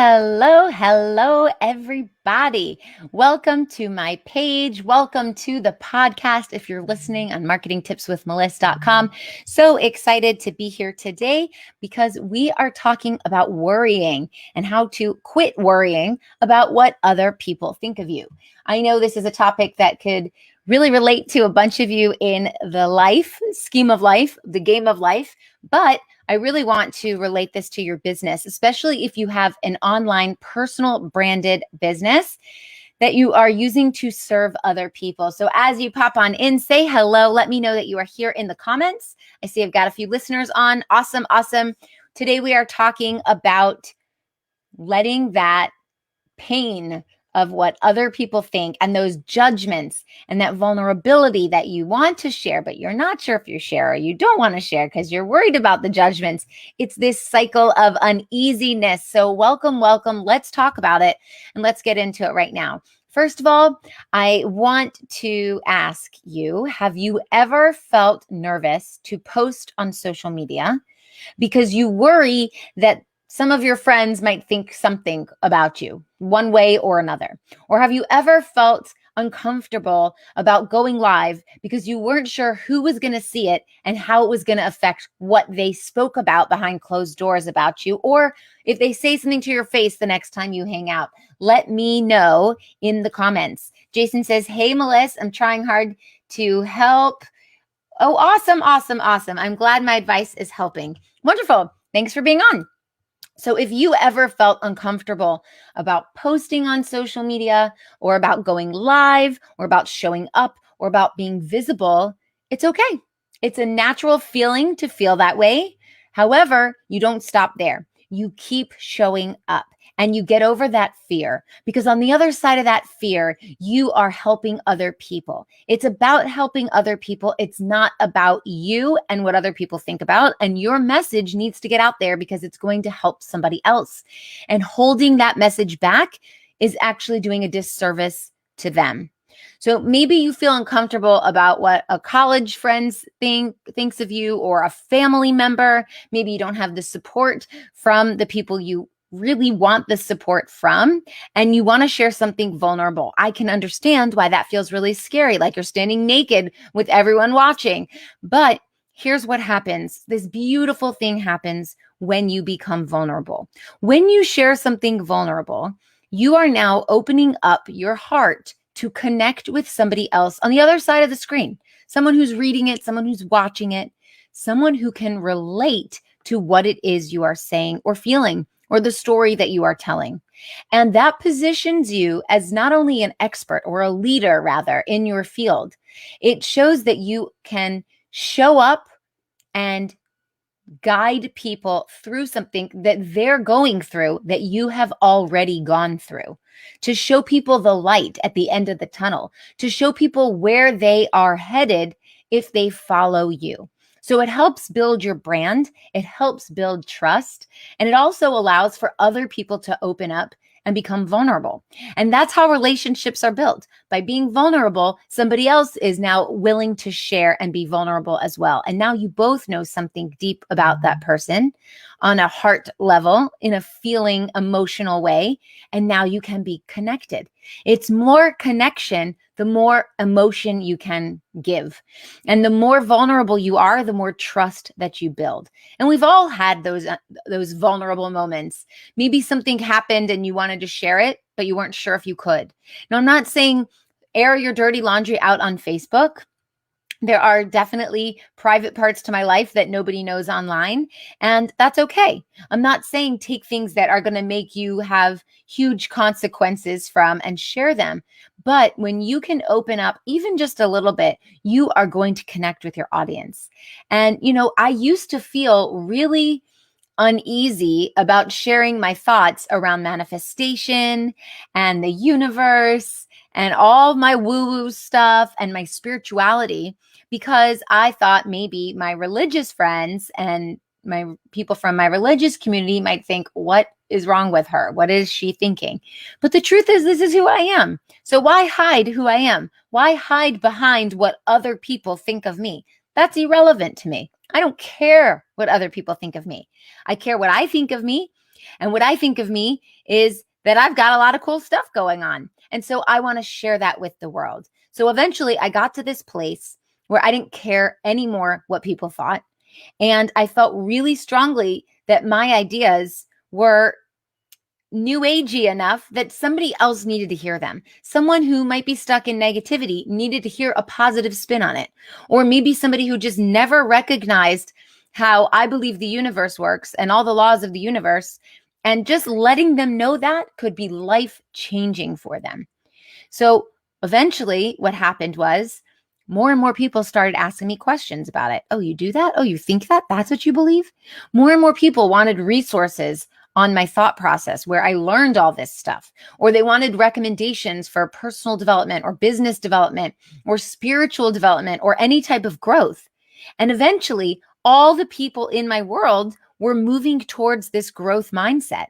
Hello, everybody. Welcome to my page. Welcome to the podcast. If you're listening on marketingtipswithmeliss.com, so excited to be here today because we are talking about worrying and how to quit worrying about what other people think of you. I know this is a topic that could really relate to a bunch of you in the life, scheme of life, the game of life, but I really want to relate this to your business, especially if you have an online personal branded business that you are using to serve other people. So as you pop on in, say hello. Let me know that you are here in the comments. I see I've got a few listeners on. Awesome. Today we are talking about letting that pain of what other people think and those judgments and that vulnerability that you want to share, but you're not sure if you share or you don't want to share because you're worried about the judgments. It's this cycle of uneasiness. So welcome. Let's talk about it and let's get into it right now. First of all, I want to ask you, have you ever felt nervous to post on social media because you worry that some of your friends might think something about you one way or another? Or have you ever felt uncomfortable about going live because you weren't sure who was going to see it and how it was going to affect what they spoke about behind closed doors about you, or if they say something to your face the next time you hang out? Let me know in the comments. Jason says, "Hey, Meliss, I'm trying hard to help." Oh, awesome. I'm glad my advice is helping. Wonderful. Thanks for being on. So if you ever felt uncomfortable about posting on social media or about going live or about showing up or about being visible, it's okay. It's a natural feeling to feel that way. However, you don't stop there. You keep showing up and you get over that fear, because on the other side of that fear, you are helping other people. It's about helping other people. It's not about you and what other people think about. And your message needs to get out there because it's going to help somebody else. And holding that message back is actually doing a disservice to them. So maybe you feel uncomfortable about what a college friend thinks of you, or a family member. Maybe you don't have the support from the people you really want the support from, and you want to share something vulnerable. I can understand why that feels really scary, like you're standing naked with everyone watching. But here's what happens. This beautiful thing happens when you become vulnerable. When you share something vulnerable, you are now opening up your heart to connect with somebody else on the other side of the screen, someone who's reading it, someone who's watching it, someone who can relate to what it is you are saying or feeling, or the story that you are telling. And that positions you as not only an expert, or a leader rather, in your field. It shows that you can show up and guide people through something that they're going through that you have already gone through, to show people the light at the end of the tunnel, to show people where they are headed if they follow you. So it helps build your brand, it helps build trust, and it also allows for other people to open up and become vulnerable. And that's how relationships are built. By being vulnerable, somebody else is now willing to share and be vulnerable as well. And now you both know something deep about that person on a heart level, in a feeling, emotional way. And now you can be connected. It's more connection, the more emotion you can give. And the more vulnerable you are, the more trust that you build. And we've all had those vulnerable moments. Maybe something happened and you wanted to share it, but you weren't sure if you could. Now, I'm not saying air your dirty laundry out on Facebook. There are definitely private parts to my life that nobody knows online, and that's okay. I'm not saying take things that are going to make you have huge consequences from and share them. But when you can open up even just a little bit, you are going to connect with your audience. And, I used to feel really uneasy about sharing my thoughts around manifestation and the universe and all my woo-woo stuff and my spirituality, because I thought maybe my religious friends and my people from my religious community might think, what is wrong with her? What is she thinking? But the truth is, this is who I am. So why hide who I am? Why hide behind what other people think of me? That's irrelevant to me. I don't care what other people think of me. I care what I think of me. And what I think of me is that I've got a lot of cool stuff going on. And so I want to share that with the world. So eventually I got to this place where I didn't care anymore what people thought. And I felt really strongly that my ideas were new agey enough that somebody else needed to hear them. Someone who might be stuck in negativity needed to hear a positive spin on it. Or maybe somebody who just never recognized how I believe the universe works and all the laws of the universe. And just letting them know that could be life changing for them. So eventually, what happened was more and more people started asking me questions about it. Oh, you do that? Oh, you think that? That's what you believe? More and more people wanted resources on my thought process where I learned all this stuff, or they wanted recommendations for personal development or business development or spiritual development or any type of growth. And eventually, all the people in my world were moving towards this growth mindset.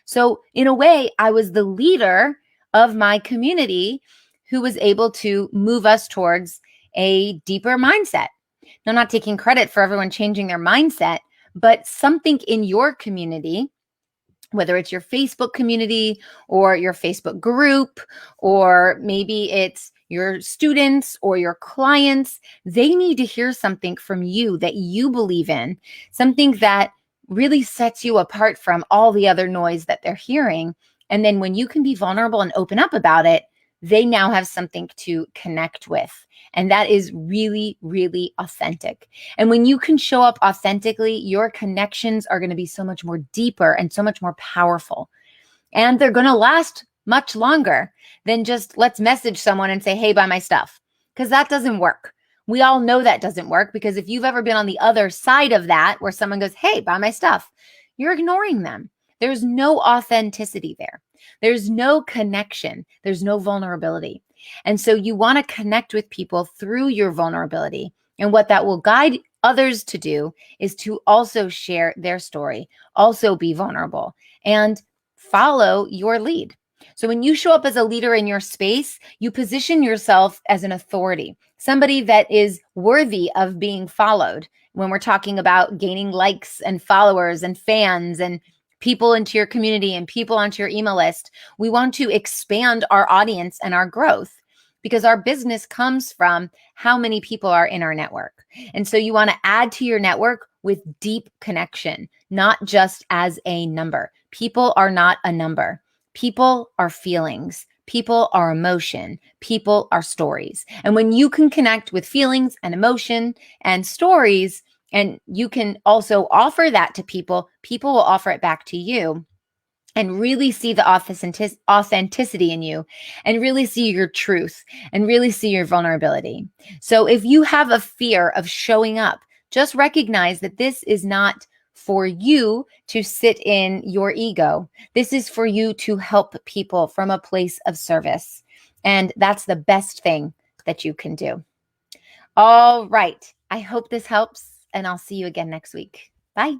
So, in a way, I was the leader of my community who was able to move us towards a deeper mindset. Now, I'm not taking credit for everyone changing their mindset, but something in your community, whether it's your Facebook community or your Facebook group, or maybe it's your students or your clients, they need to hear something from you that you believe in, something that really sets you apart from all the other noise that they're hearing. And then when you can be vulnerable and open up about it, they now have something to connect with. And that is really, really authentic. And when you can show up authentically, your connections are going to be so much more deeper and so much more powerful. And they're going to last much longer than just let's message someone and say, hey, buy my stuff. Because that doesn't work. We all know that doesn't work, because if you've ever been on the other side of that, where someone goes, hey, buy my stuff, you're ignoring them. There's no authenticity there. There's no connection. There's no vulnerability. And so you want to connect with people through your vulnerability. And what that will guide others to do is to also share their story, also be vulnerable, and follow your lead. So when you show up as a leader in your space, you position yourself as an authority, somebody that is worthy of being followed. When we're talking about gaining likes and followers and fans and people into your community and people onto your email list, we want to expand our audience and our growth, because our business comes from how many people are in our network. And so you want to add to your network with deep connection, not just as a number. People are not a number. People are feelings. People are emotion. People are stories. And when you can connect with feelings and emotion and stories, and you can also offer that to people, people will offer it back to you, and really see the authenticity in you, and really see your truth, and really see your vulnerability. So if you have a fear of showing up, just recognize that this is not for you to sit in your ego. This is for you to help people from a place of service. And that's the best thing that you can do. All right. I hope this helps, and I'll see you again next week. Bye.